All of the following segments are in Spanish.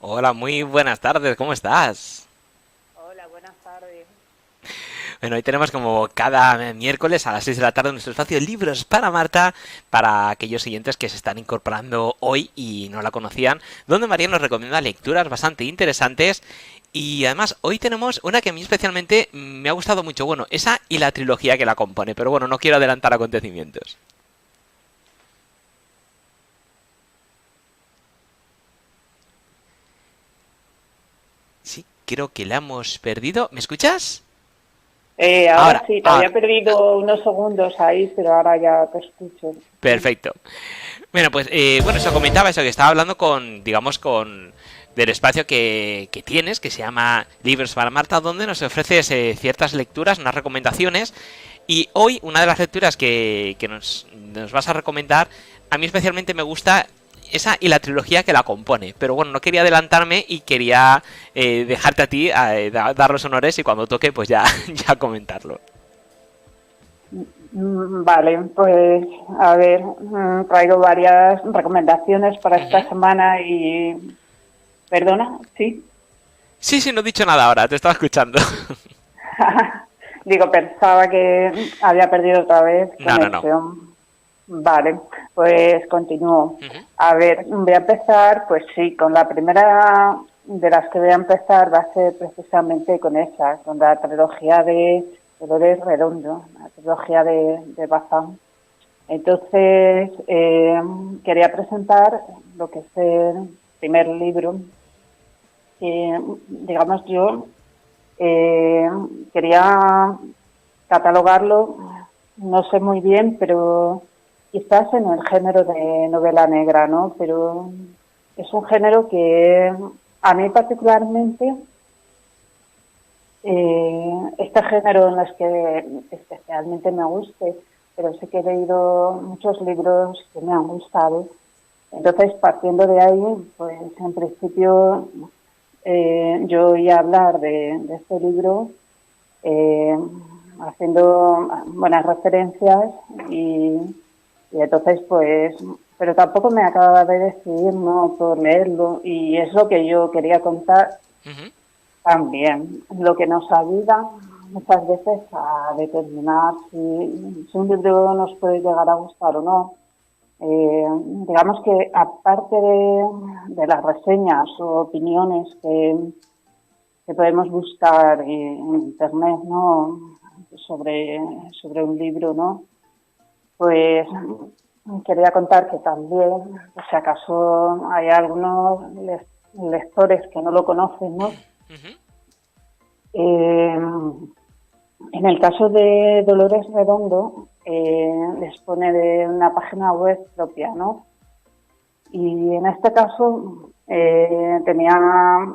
Hola, muy buenas tardes, ¿cómo estás? Hola, buenas tardes. Bueno, hoy tenemos como cada miércoles a las 6 de la tarde nuestro espacio Libros para Marta, para aquellos siguientes que se están incorporando hoy y no la conocían, donde María nos recomienda lecturas bastante interesantes y además hoy tenemos una que a mí especialmente me ha gustado mucho, bueno, esa y la trilogía que la compone, pero bueno, no quiero adelantar acontecimientos. Sí, creo que la hemos perdido. ¿Me escuchas? Ahora Ahora, sí, te ahora. había perdido unos segundos ahí, pero ahora ya te escucho. Perfecto. Bueno, pues bueno, eso comentaba, eso que estaba hablando con, digamos, con del espacio que tienes, que se llama Libros para Marta, donde nos ofreces ciertas lecturas, unas recomendaciones. Y hoy una de las lecturas que nos vas a recomendar, a mí especialmente me gusta esa y la trilogía que la compone. Pero bueno, no quería adelantarme y quería dejarte a ti dar los honores y cuando toque, pues ya, ya comentarlo. Vale, pues a ver, traigo varias recomendaciones para esta Ujú. semana y... ¿Perdona? ¿Sí? Sí, sí, no he dicho nada ahora, te estaba escuchando. Digo, pensaba que había perdido otra vez No, no, no. conexión. Vale, pues continúo. Ujú. A ver, voy a empezar, pues sí, con la primera de las que voy a empezar va a ser precisamente con esa, con la trilogía de Dolores Redondo, la trilogía de Bazán. Entonces, quería presentar lo que es el primer libro, que, digamos, yo eh, quería catalogarlo, no sé muy bien, pero quizás en el género de novela negra, ¿no? Pero es un género que a mí particularmente, este género en el que especialmente me guste, pero sí que he leído muchos libros que me han gustado. Entonces, partiendo de ahí, pues en principio yo voy a hablar de este libro eh, haciendo buenas referencias y entonces pues, pero tampoco me acababa de decidir no por leerlo y es lo que yo quería contar Ujú. también, lo que nos ayuda muchas veces a determinar si un libro nos puede llegar a gustar o no. Digamos que aparte de las reseñas o opiniones que podemos buscar en internet, ¿no? Sobre un libro, ¿no? Pues quería contar que también, si acaso hay algunos lectores que no lo conocen, ¿no? Ujú. Eh, en el caso de Dolores Redondo, dispone de una página web propia, ¿no? Y en este caso tenía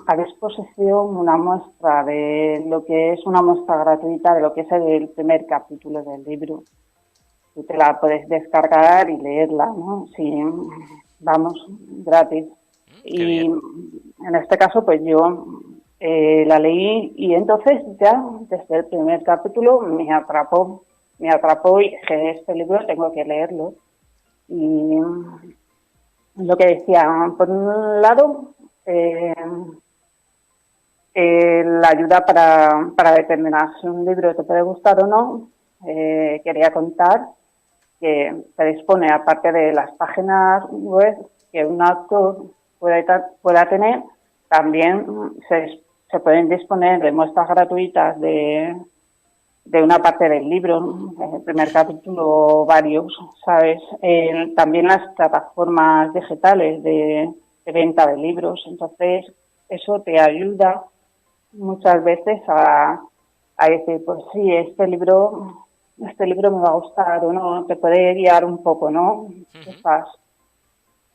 a disposición una muestra de lo que es una muestra gratuita de lo que es el primer capítulo del libro. Tú te la puedes descargar y leerla, ¿no? Sí, vamos, gratis. Qué Y bien. en este caso, pues yo la leí y entonces ya desde el primer capítulo me atrapó y dije, este libro tengo que leerlo. Y lo que decía, por un lado, eh, la ayuda para determinar si un libro te puede gustar o no, quería contar que se dispone, aparte de las páginas web que un autor pueda tener, también se pueden disponer de muestras gratuitas de una parte del libro, el primer capítulo, varios, ¿sabes? También las plataformas digitales de venta de libros. Entonces, eso te ayuda muchas veces a decir, pues sí, este libro me va a gustar o no, te puede guiar un poco, ¿no? Ujú. Quizás,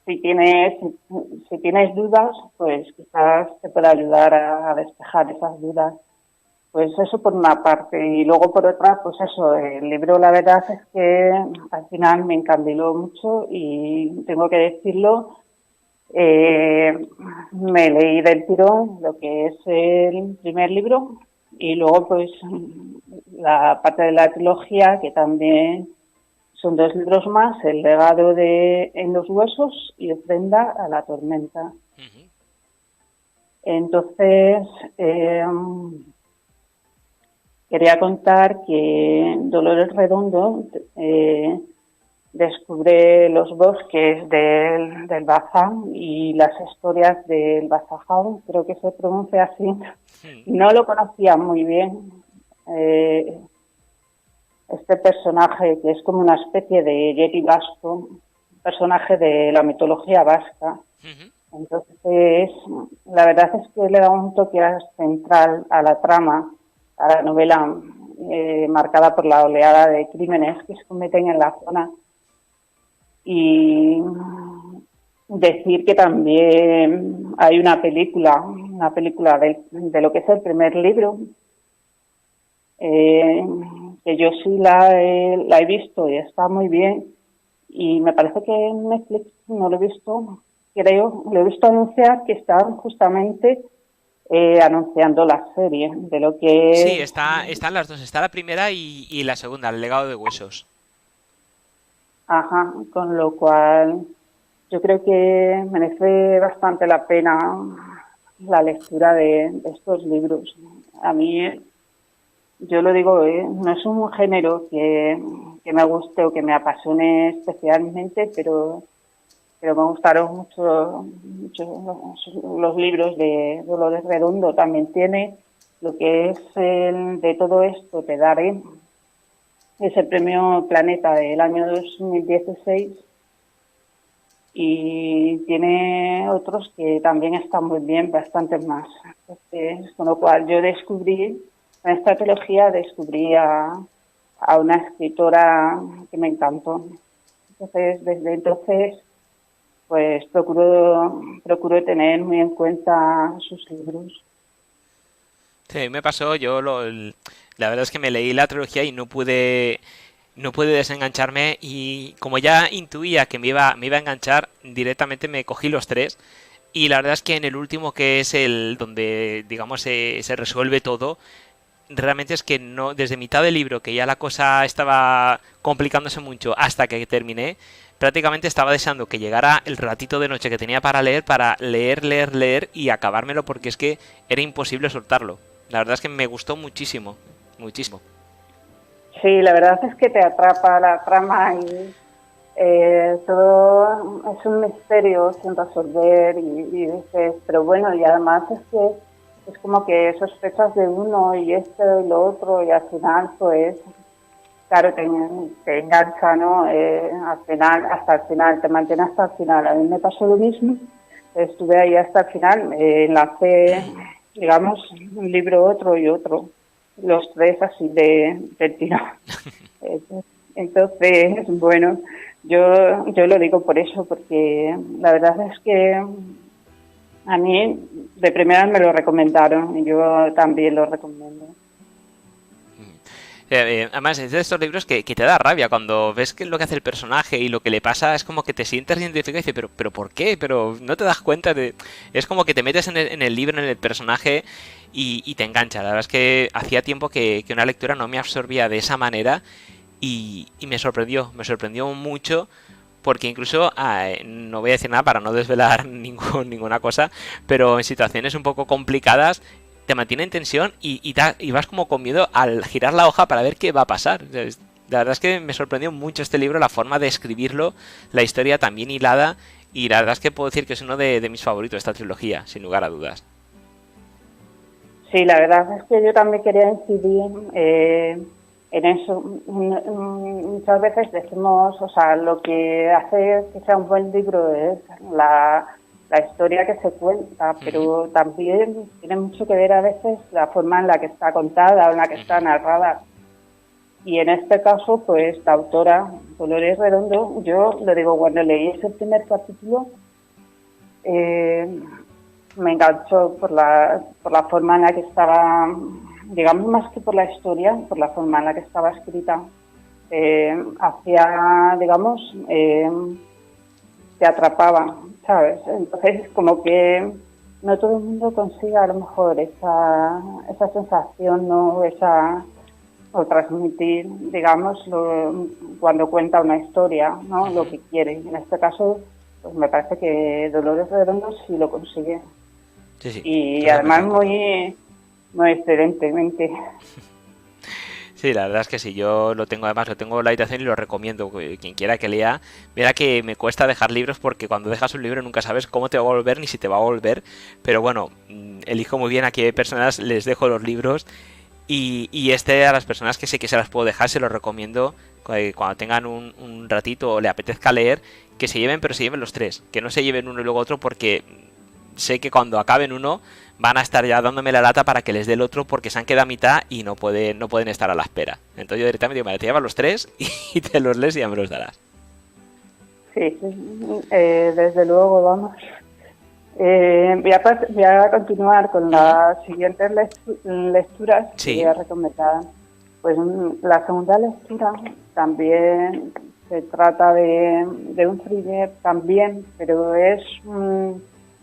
si tienes dudas, pues quizás te pueda ayudar a despejar esas dudas. Pues eso por una parte. Y luego por otra, pues eso, el libro la verdad es que al final me encandiló mucho y tengo que decirlo, me leí del tirón lo que es el primer libro y luego pues la parte de la trilogía que también son dos libros más, El legado de En los huesos y Ofrenda a la tormenta. Ujú. Entonces, quería contar que Dolores Redondo descubre los bosques del Bazán y las historias del Bazaján, creo que se pronuncia así. No lo conocía muy bien. Este personaje, que es como una especie de Yeti vasco, personaje de la mitología vasca. Entonces, la verdad es que le da un toque central a la trama, a la novela, marcada por la oleada de crímenes que se cometen en la zona. Y decir que también hay una película de lo que es el primer libro, que yo sí la he visto y está muy bien. Y me parece que en Netflix no lo he visto, creo, lo he visto anunciar que están justamente anunciando la serie de lo que Sí, están las dos. Está la primera y la segunda, El legado de huesos. Ajá, con lo cual yo creo que merece bastante la pena la lectura de estos libros. A mí, yo lo digo, no es un género que me guste o que me apasione especialmente, pero me gustaron mucho los libros de Dolores Redondo. También tiene lo que es el de todo esto, te daré, ese premio Planeta del año 2016, y tiene otros que también están muy bien, bastantes más. Entonces, con lo cual yo descubrí, en esta trilogía descubrí a una escritora que me encantó. Entonces, desde entonces, pues procuro tener muy en cuenta sus libros. Sí, me pasó, la verdad es que me leí la trilogía y no pude desengancharme y como ya intuía que me iba a enganchar, directamente me cogí los tres y la verdad es que en el último, que es el donde digamos se resuelve todo, realmente es que no, desde mitad del libro, que ya la cosa estaba complicándose mucho, hasta que terminé, prácticamente estaba deseando que llegara el ratito de noche que tenía para leer, leer, leer y acabármelo, porque es que era imposible soltarlo. La verdad es que me gustó muchísimo, muchísimo. Sí, la verdad es que te atrapa la trama y todo es un misterio sin resolver y dices, pero bueno, y además es que es como que sospechas de uno y esto y lo otro y al final pues claro, te engancha, ¿no? Al final, hasta el final, te mantiene hasta el final. A mí me pasó lo mismo, estuve ahí hasta el final, enlacé, digamos, un libro, otro y otro, los tres así del tirón. Entonces, bueno, yo lo digo por eso, porque la verdad es que a mí de primera me lo recomendaron y yo también lo recomiendo. Además, es de estos libros que te da rabia cuando ves que lo que hace el personaje y lo que le pasa, es como que te sientes identificado y dices, pero ¿por qué? Pero no te das cuenta de... Es como que te metes en el libro, en el personaje y te engancha. La verdad es que hacía tiempo que una lectura no me absorbía de esa manera y me sorprendió mucho. Porque incluso, no voy a decir nada para no desvelar ninguna cosa, pero en situaciones un poco complicadas te mantiene en tensión y vas como con miedo al girar la hoja para ver qué va a pasar. La verdad es que me sorprendió mucho este libro, la forma de escribirlo, la historia también hilada, y la verdad es que puedo decir que es uno de mis favoritos de esta trilogía, sin lugar a dudas. Sí, la verdad es que yo también quería incidir en eso. Muchas veces decimos, o sea, lo que hace que sea un buen libro es la historia que se cuenta, pero también tiene mucho que ver a veces la forma en la que está contada o en la que está narrada. Y en este caso, pues la autora Dolores Redondo, yo lo digo, cuando leí ese primer capítulo, me enganchó por la forma en la que estaba, digamos, más que por la historia, por la forma en la que estaba escrita. Hacía, digamos, te atrapaba, ¿sabes? Entonces, como que no todo el mundo consigue a lo mejor esa sensación, ¿no? O transmitir, digamos, cuando cuenta una historia, ¿no? Lo que quiere. En este caso, pues me parece que Dolores Redondo sí lo consigue. Sí, sí, y totalmente además de acuerdo. muy excelentemente. Sí, la verdad es que sí, yo lo tengo, además lo tengo en la habitación y lo recomiendo. Quien quiera que lea, verá que me cuesta dejar libros porque cuando dejas un libro nunca sabes cómo te va a volver ni si te va a volver. Pero bueno, elijo muy bien a qué personas les dejo los libros y a las personas que sé que se las puedo dejar, se los recomiendo cuando tengan un ratito o le apetezca leer, que se lleven, pero se lleven los tres, que no se lleven uno y luego otro porque sé que cuando acaben uno van a estar ya dándome la lata para que les dé el otro porque se han quedado a mitad y no pueden estar a la espera. Entonces yo directamente digo, vale, te llevas los tres y te los lees y ya me los darás. Sí, sí, desde luego, vamos. Voy a continuar con Ujú. las siguientes lecturas que voy Sí. a recomendar. Pues la segunda lectura también se trata de un thriller también, pero es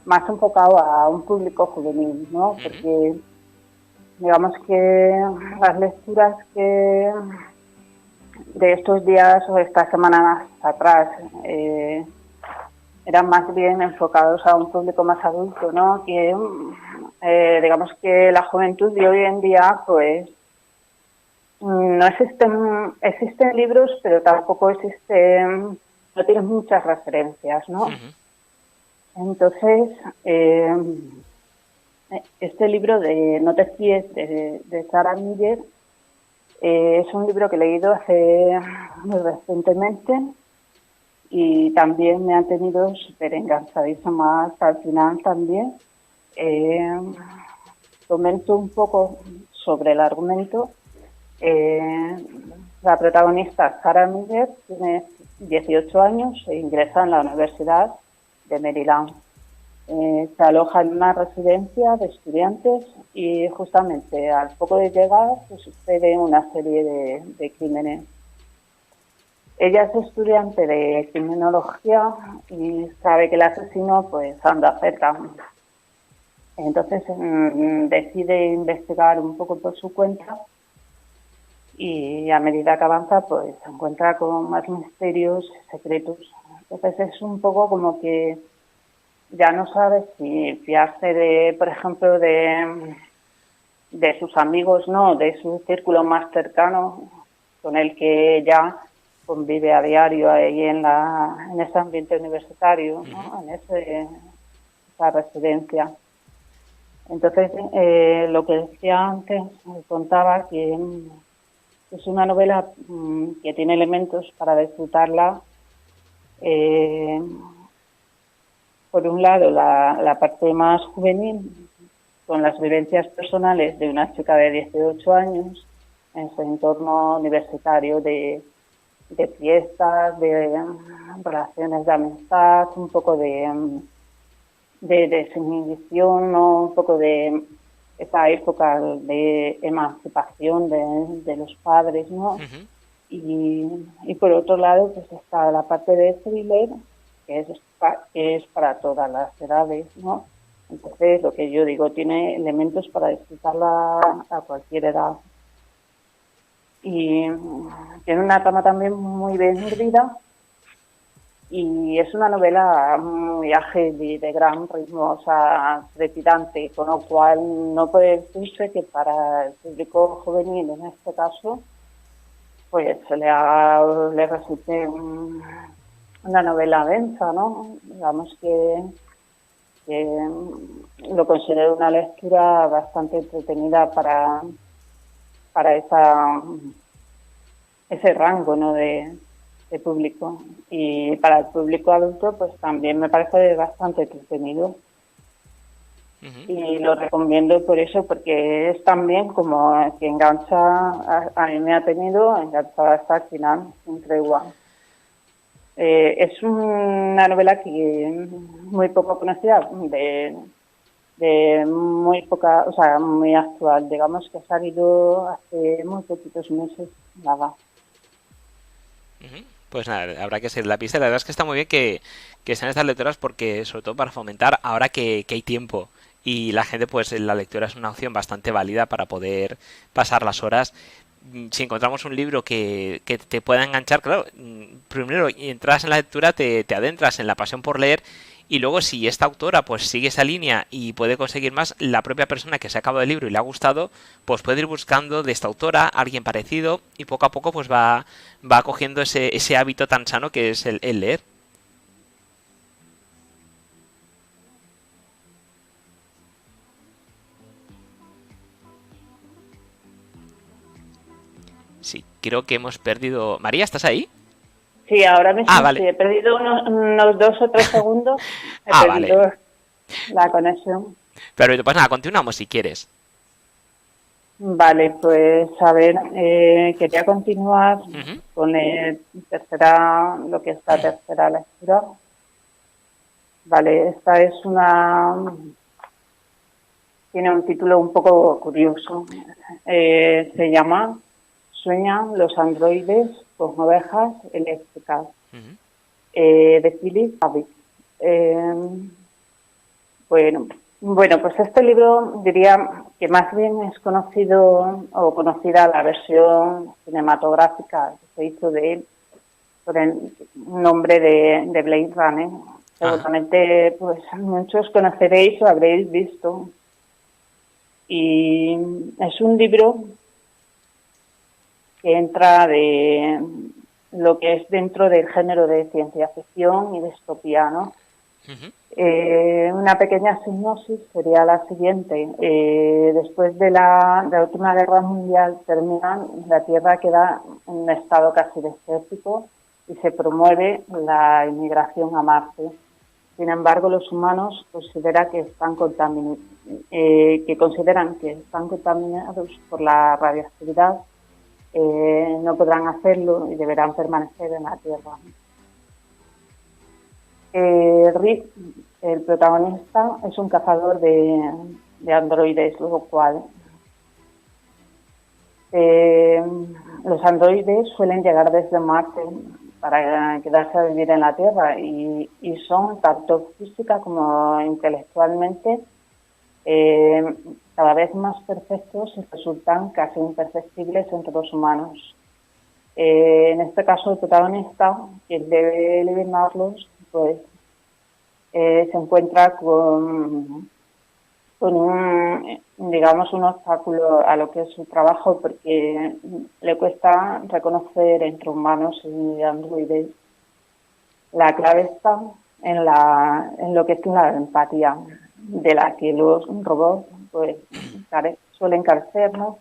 más enfocado a un público juvenil, ¿no? Ujú. Porque digamos que las lecturas que de estos días o estas semanas atrás eran más bien enfocados a un público más adulto, ¿no? Que digamos que la juventud de hoy en día, pues no existen libros, pero tampoco no tienen muchas referencias, ¿no? Ujú. Entonces, este libro de No te fíes de Sarah Miller es un libro que he leído hace muy recientemente y también me ha tenido súper enganchadísima hasta el final también. Eh, Comento un poco sobre el argumento. Eh, la protagonista, Sarah Miller, tiene 18 años e ingresa en la Universidad de Maryland. Se aloja en una residencia de estudiantes y justamente al poco de llegar pues, sucede una serie de crímenes. Ella es estudiante de criminología y sabe que el asesino pues anda cerca. Entonces decide investigar un poco por su cuenta y a medida que avanza pues se encuentra con más misterios, secretos. Entonces es un poco como que ya no sabe si fiarse de, por ejemplo, de sus amigos, no, de su círculo más cercano con el que ya convive a diario ahí en ese ambiente universitario, Ujú. ¿no? En esa residencia. Entonces, lo que decía antes, contaba que es una novela que tiene elementos para disfrutarla. Eh, por un lado, la parte más juvenil, con las vivencias personales de una chica de 18 años en su entorno universitario de fiestas, de relaciones de amistad, un poco de desinhibición, ¿no? Un poco de esa época de emancipación de los padres, ¿no? Ujú. Y por otro lado, pues está la parte de thriller, que es para todas las edades, ¿no? Entonces, lo que yo digo, tiene elementos para disfrutarla a cualquier edad. Y tiene una trama también muy bien urdida y es una novela muy ágil y de gran ritmo, o sea, trepidante, con lo cual no puede decirse que para el público juvenil, en este caso, pues le resulte una novela densa, ¿no? Digamos que lo considero una lectura bastante entretenida para ese rango, ¿no? De público. Y para el público adulto, pues también me parece bastante entretenido. Ujú. Y lo recomiendo por eso, porque es también como que engancha, a mí me ha tenido enganchada hasta el final, sin tregua. Es una novela que muy poco conocida, de muy poca, o sea, muy actual, digamos que ha salido hace muy poquitos meses, nada. Ujú. Pues nada, habrá que seguir la pista. La verdad es que está muy bien que sean estas lecturas porque, sobre todo para fomentar, ahora que hay tiempo y la gente, pues la lectura es una opción bastante válida para poder pasar las horas. Si encontramos un libro que te pueda enganchar, claro, primero entras en la lectura, te adentras en la pasión por leer y luego si esta autora pues sigue esa línea y puede conseguir más, la propia persona que se ha acabado el libro y le ha gustado, pues puede ir buscando de esta autora a alguien parecido y poco a poco pues va cogiendo ese hábito tan sano que es el leer. Sí, creo que hemos perdido... María, ¿estás ahí? Sí, ahora mismo Vale. sí, he perdido unos 2 o 3 segundos, he perdido Vale. la conexión. Pero pues nada, continuamos si quieres. Vale, pues a ver, quería continuar con lo que es la tercera lectura. Vale, esta es tiene un título un poco curioso. Se llama Sueñan los androides con ovejas eléctricas, de Philip Abbott. Bueno, pues este libro diría que más bien es conocido o conocida la versión cinematográfica que se hizo de él por el nombre de Blade Runner. Seguramente pues muchos conoceréis o habréis visto. Y es un libro que entra de lo que es dentro del género de ciencia ficción y distopía, ¿no? Una pequeña sinopsis sería la siguiente. Después de la Última Guerra Mundial termina, la Tierra queda en un estado casi desértico y se promueve la inmigración a Marte. Sin embargo, los humanos consideran que están contaminados por la radioactividad. No podrán hacerlo y deberán permanecer en la Tierra. Rick, el protagonista, es un cazador de androides, lo cual los androides suelen llegar desde Marte para quedarse a vivir en la Tierra y son, tanto física como intelectualmente, cada vez más perfectos y resultan casi imperceptibles entre los humanos. En este caso, el protagonista, quien debe eliminarlos, pues se encuentra con un obstáculo a lo que es su trabajo, porque le cuesta reconocer entre humanos y androides. La clave está en lo que es la empatía, de la que los robots pues suelen carecer, ¿no?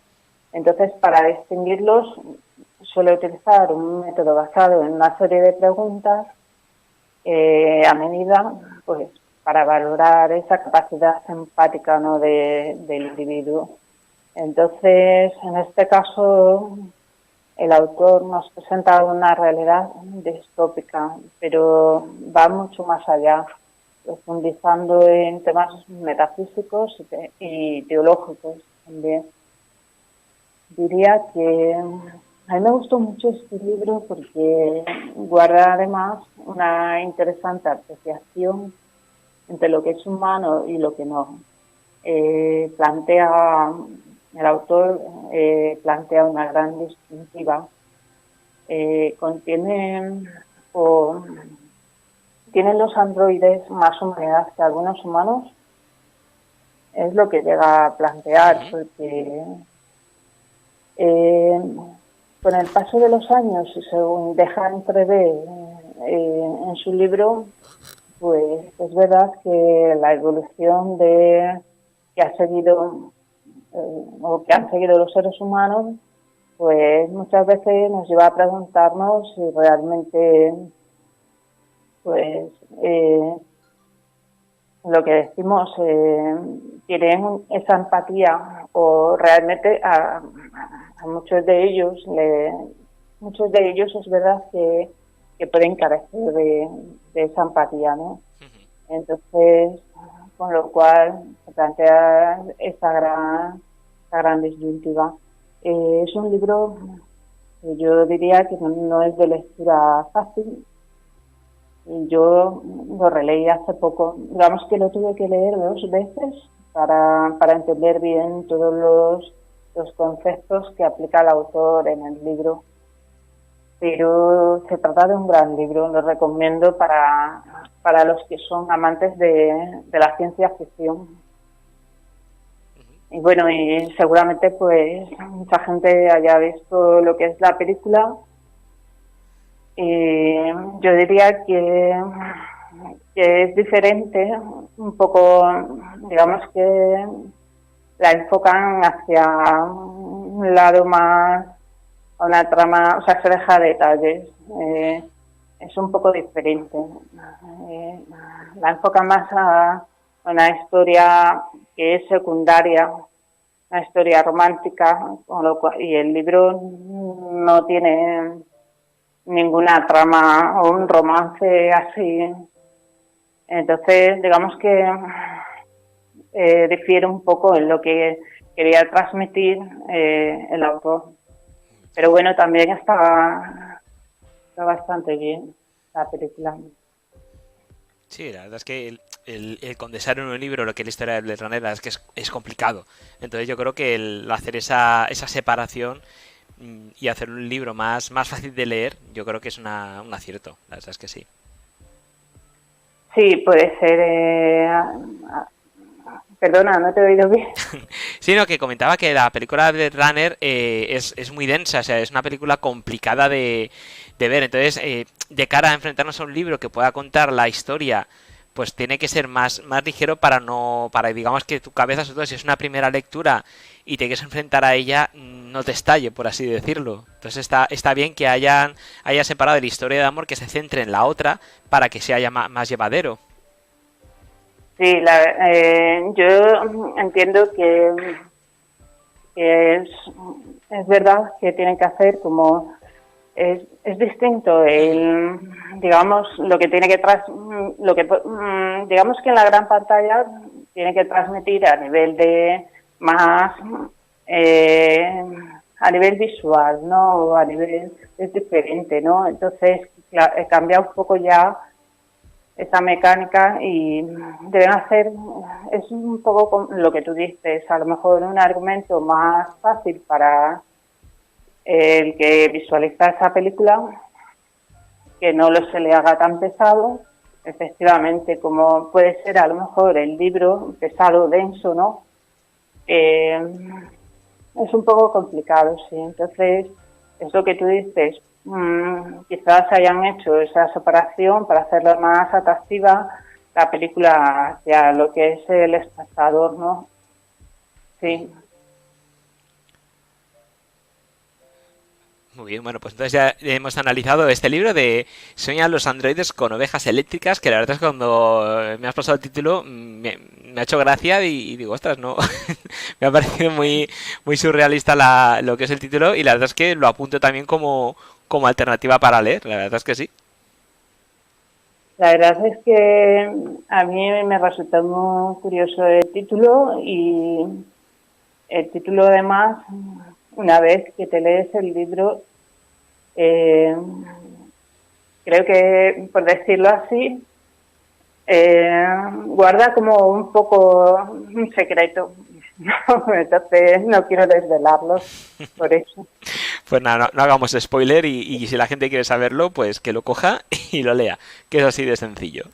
Entonces, para distinguirlos, suele utilizar un método basado en una serie de preguntas a medida, pues, para valorar esa capacidad empática, ¿no?, del individuo. Entonces, en este caso, el autor nos presenta una realidad distópica, pero va mucho más allá, profundizando en temas metafísicos y teológicos también. Diría que a mí me gustó mucho este libro porque guarda además una interesante apreciación entre lo que es humano y lo que no. El autor plantea una gran distintiva. Tienen los androides más humanidad que algunos humanos, es lo que llega a plantear, porque con el paso de los años y según deja entrever en su libro, pues es verdad que la evolución que han seguido los seres humanos, pues muchas veces nos lleva a preguntarnos si realmente, pues, lo que decimos, tienen esa empatía, o realmente a muchos de ellos es verdad que pueden carecer de esa empatía, ¿no? Entonces, con lo cual se plantea esa gran disyuntiva. Es un libro que yo diría que no es de lectura fácil. Y yo lo releí hace poco. Digamos que lo tuve que leer 2 veces para entender bien todos los conceptos que aplica el autor en el libro. pero se trata de un gran libro, lo recomiendo para los que son amantes de la ciencia ficción. Y bueno, y seguramente pues mucha gente haya visto lo que es la película. Y yo diría que es diferente, un poco, digamos que la enfocan hacia un lado más, a una trama, o sea, se deja detalles, es un poco diferente. La enfocan más a una historia que es secundaria, una historia romántica, con lo cual, y el libro no tiene ninguna trama o un romance así. Entonces, digamos que difiere un poco en lo que quería transmitir el autor. Pero bueno, también está bastante bien la película. Sí, la verdad es que el condensar en un libro lo que es la historia de Blade Runner, la verdad es que es complicado. Entonces yo creo que el hacer esa separación y hacer un libro más fácil de leer, yo creo que es un acierto. La verdad es que sí. Sí, puede ser. Perdona, no te he oído bien. Sí, no, que comentaba que la película de Runner es muy densa, o sea, es una película complicada de ver. Entonces, de cara a enfrentarnos a un libro que pueda contar la historia, pues tiene que ser más ligero para digamos que tu cabeza, sobre todo si es una primera lectura y te quieres enfrentar a ella, no te estalle, por así decirlo. Entonces está bien que haya separado la historia de amor, que se centre en la otra para que sea ya más llevadero. Sí, yo entiendo que es verdad que tienen que hacer como es distinto digamos lo que tiene que digamos que en la gran pantalla tiene que transmitir a nivel de más a nivel visual, ¿no? A nivel es diferente, ¿no? Entonces cambia un poco ya esa mecánica y deben hacer, es un poco lo que tú dices, a lo mejor un argumento más fácil para el que visualiza esa película, que no se le haga tan pesado, efectivamente, como puede ser a lo mejor el libro pesado, denso, ¿no? Es un poco complicado, sí. Entonces, es lo que tú dices, quizás hayan hecho esa separación para hacerla más atractiva la película hacia lo que es el espectador, ¿no? Sí. Muy bien, bueno, pues entonces ya hemos analizado este libro de Sueñan los androides con ovejas eléctricas, que la verdad es que cuando me has pasado el título me ha hecho gracia y digo, ostras, no, me ha parecido muy surrealista lo que es el título y la verdad es que lo apunto también como alternativa para leer, la verdad es que sí. La verdad es que a mí me resultó muy curioso el título y el título además, una vez que te lees el libro, creo que, por decirlo así, guarda como un poco un secreto. Entonces no quiero desvelarlo por eso. Pues nada, no hagamos spoiler y si la gente quiere saberlo, pues que lo coja y lo lea, que es así de sencillo.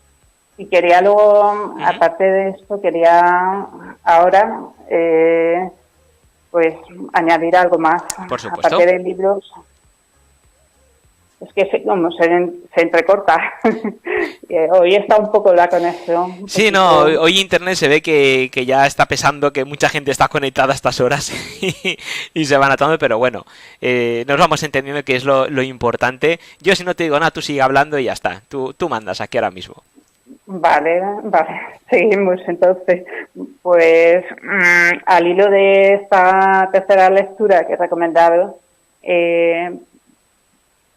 Y quería luego, aparte de esto, quería ahora pues añadir algo más. Por supuesto. Aparte del libro, es que como se entrecorta. Hoy está un poco la conexión. Sí, no, hoy internet se ve que ya está pesando, que mucha gente está conectada a estas horas y se van atando, pero bueno, nos vamos entendiendo que es lo importante. Yo si no te digo nada, tú sigue hablando y ya está. Tú mandas aquí ahora mismo. Vale, seguimos entonces. Pues al hilo de esta tercera lectura que he recomendado,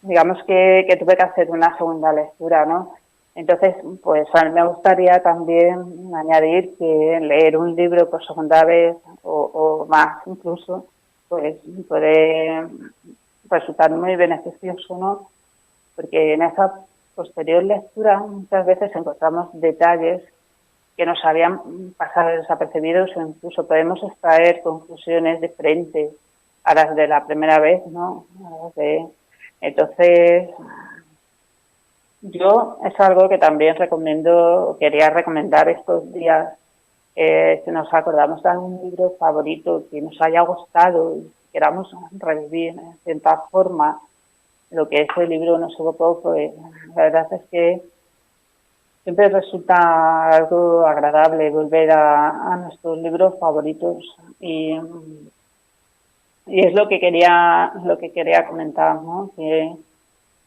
digamos que tuve que hacer una segunda lectura, ¿no? Entonces, pues a mí me gustaría también añadir que leer un libro por segunda vez o más incluso, pues puede resultar muy beneficioso, ¿no? Porque en esa posterior lectura muchas veces encontramos detalles que nos habían pasado desapercibidos o incluso podemos extraer conclusiones diferentes a las de la primera vez, ¿no? A las de Entonces, yo es algo que también quería recomendar estos días. Si nos acordamos de algún libro favorito que nos haya gustado y queramos revivir en cierta forma lo que ese libro nos evocó, pues la verdad es que siempre resulta algo agradable volver a nuestros libros favoritos y es lo que quería comentar, ¿no? Que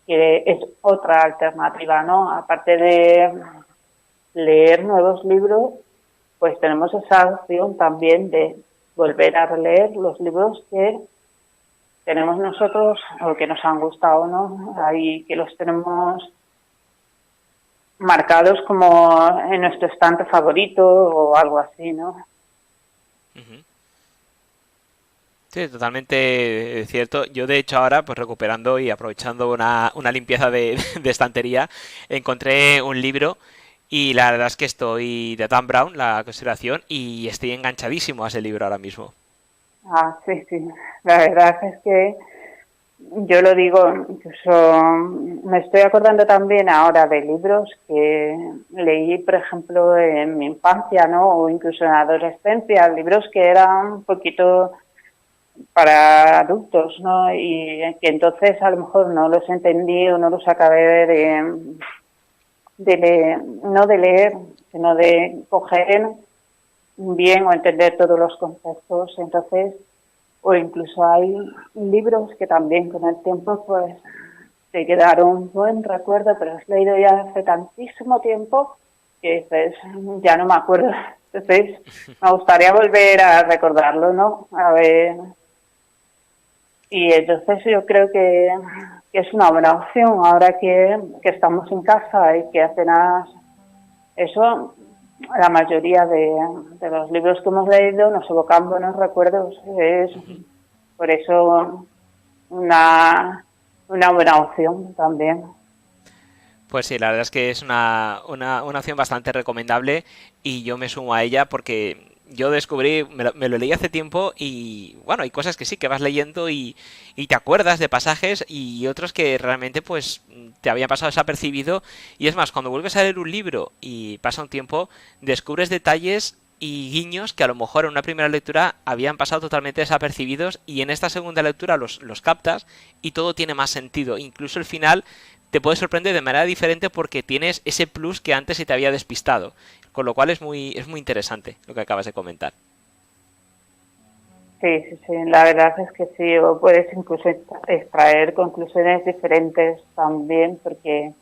es otra alternativa, ¿no? Aparte de leer nuevos libros, pues tenemos esa opción también de volver a releer los libros que tenemos nosotros o que nos han gustado, ¿no? Ahí que los tenemos marcados como en nuestro estante favorito o algo así, ¿no? Ujú. Sí, totalmente cierto. Yo, de hecho, ahora, pues recuperando y aprovechando una limpieza de estantería, encontré un libro y la verdad es que estoy de Dan Brown, la consideración, y estoy enganchadísimo a ese libro ahora mismo. Ah, sí, sí. La verdad es que yo lo digo, incluso me estoy acordando también ahora de libros que leí, por ejemplo, en mi infancia, ¿no? O incluso en la adolescencia, libros que eran un poquito para adultos, ¿no? Y que entonces a lo mejor no los entendí o no los acabé no de leer, sino de coger bien o entender todos los conceptos. Entonces, o incluso hay libros que también con el tiempo pues te quedaron un buen recuerdo, pero has leído ya hace tantísimo tiempo que dices, ya no me acuerdo. Entonces, me gustaría volver a recordarlo, ¿no? A ver. Y entonces yo creo que es una buena opción ahora que estamos en casa y que apenas eso, la mayoría de los libros que hemos leído nos evocan buenos recuerdos. Es por eso una buena opción también. Pues sí, la verdad es que es una opción bastante recomendable y yo me sumo a ella porque yo descubrí, me lo leí hace tiempo y bueno, hay cosas que sí, que vas leyendo y te acuerdas de pasajes y otros que realmente pues te habían pasado desapercibido y es más, cuando vuelves a leer un libro y pasa un tiempo, descubres detalles y guiños que a lo mejor en una primera lectura habían pasado totalmente desapercibidos y en esta segunda lectura los captas y todo tiene más sentido, incluso el final te puede sorprender de manera diferente porque tienes ese plus que antes se te había despistado. Con lo cual es muy interesante lo que acabas de comentar. Sí, sí, sí, la verdad es que sí, o puedes incluso extraer conclusiones diferentes también, porque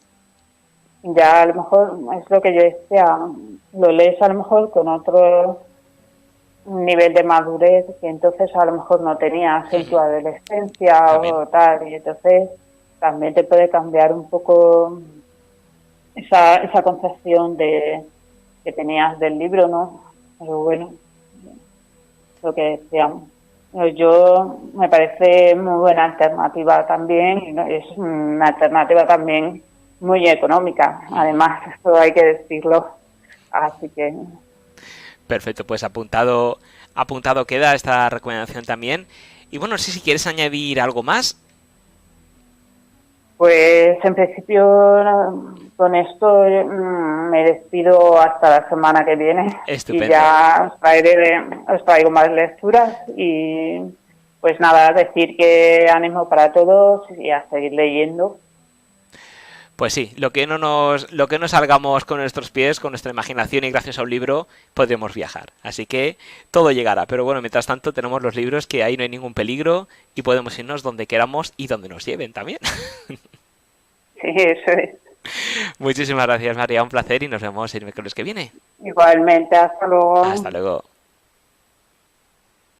ya a lo mejor es lo que yo decía, lo lees a lo mejor con otro nivel de madurez que entonces a lo mejor no tenías en tu adolescencia También. o tal, y entonces también te puede cambiar un poco esa concepción que tenías del libro, ¿no? Pero bueno, lo que decíamos. Yo me parece muy buena alternativa también, y es una alternativa también muy económica, además, esto hay que decirlo. Así que Perfecto, pues apuntado queda esta recomendación también. Y bueno, no sé si quieres añadir algo más. pues en principio con esto me despido hasta la semana que viene y Estupendo. ya os traigo más lecturas y pues nada, decir que ánimo para todos y a seguir leyendo. Pues sí, lo que no salgamos con nuestros pies, con nuestra imaginación y gracias a un libro, podremos viajar. Así que todo llegará. Pero bueno, mientras tanto tenemos los libros que ahí no hay ningún peligro y podemos irnos donde queramos y donde nos lleven también. Sí, eso es. Muchísimas gracias, María. Un placer y nos vemos el miércoles que viene. Igualmente, hasta luego. Hasta luego.